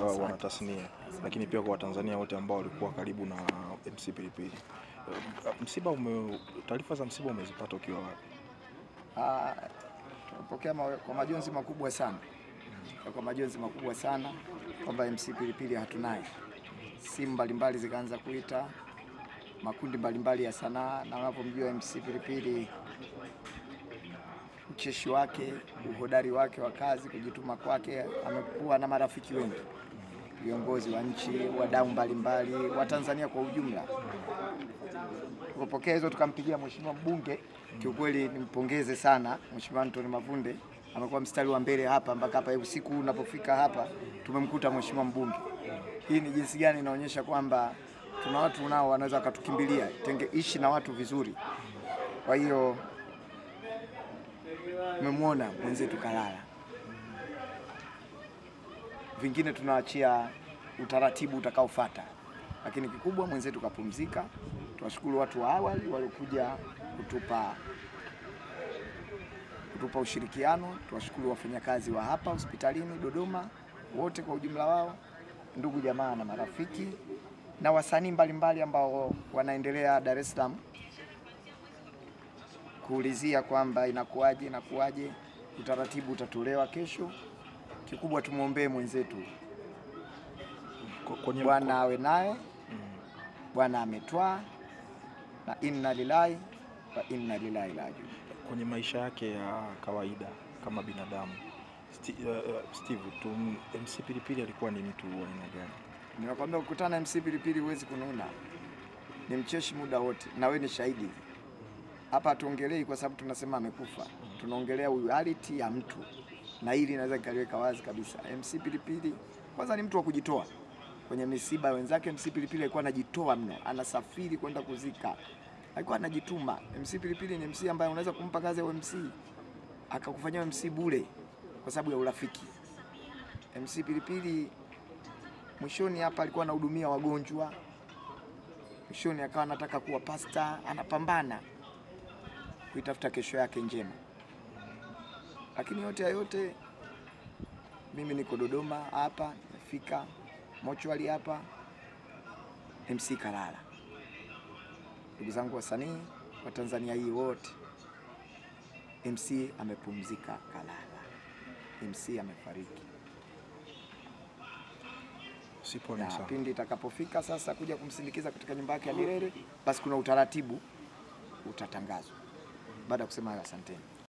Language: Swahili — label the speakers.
Speaker 1: wanatasnia, lakini pia kwa Watanzania wote ambao walikuwa karibu na MC Pilipili. Taarifa za msiba umezipata ukiwa wapi?
Speaker 2: Tunapokea kwa majonzi makubwa sana. Kwa majonzi makubwa sana kwamba MC Pilipili hatunaye. Simu mbalimbali zikaanza kuita, makundi mbalimbali ya sanaa, na wanapomjua MC Pilipili, ucheshi wake, uhodari wake wa kazi, kujituma kwake, amekuwa na marafiki wengi, viongozi wa nchi, wadau mbalimbali, wa Tanzania kwa ujumla. Tukapokea hizo, tukampigia mheshimiwa mbunge. Kiukweli nimpongeze sana Mheshimiwa Anthony Mavunde, amekuwa mstari wa mbele hapa mpaka hapa usiku unapofika hapa tumemkuta mheshimiwa mbunge. Hii ni jinsi gani inaonyesha kwamba tuna watu nao wanaweza kutukimbilia, ishi na watu vizuri. Kwa hiyo tumemwona mwenzetu kalala. Vingine tunaachia utaratibu utakaofuata. Lakini kikubwa mwenzetu kapumzika. Tunashukuru watu wa awali waliokuja kutupa ushirikiano. Tunashukuru wafanyakazi wa hapa hospitalini Dodoma wote kwa ujumla wao, ndugu jamaa na marafiki, na wasanii mbalimbali ambao wanaendelea Dar es Salaam kuulizia kwamba inakuaje, utaratibu utatolewa kesho. Kikubwa tumuombee mwenzetu, Bwana awe naye. Bwana ametwaa, na inna lillahi wa inna ilaihi rajiun.
Speaker 1: Kwenye maisha yake ya kawaida kama binadamu, Steve, MC Pilipili alikuwa ni mtu wa aina gani?
Speaker 2: Ninakwambia kukutana na MC Pilipili huwezi kununa. Ni mcheshi muda wote, na wewe ni shahidi. Hapa tuongelei kwa sababu tunasema amekufa. Tunaongelea reality ya mtu. Na hili naweza kaliweka wazi kabisa. MC Pilipili kwanza ni mtu wa kujitoa. Kwenye misiba wenzake MC Pilipili alikuwa anajitoa mno. Anasafiri kwenda kuzika. Alikuwa anajituma. MC Pilipili ni MC ambaye unaweza kumpa kazi ya MC akakufanyia MC bure kwa sababu ya urafiki. MC Pilipili mwishoni hapa alikuwa anahudumia wagonjwa. Mwishoni akawa anataka kuwa pasta, anapambana kuitafuta kesho yake njema. Lakini yote mimi niko Dodoma hapa, nimefika mochwali hapa, MC kalala. Ndugu zangu wasanii wa Tanzania hii wote, MC amepumzika kalala. MC amefariki.
Speaker 1: Siponi sana.
Speaker 2: Pindi itakapofika sasa kuja kumsindikiza katika nyumba yake ya milele, basi kuna utaratibu utatangazwa. Baada ya kusema asanteni.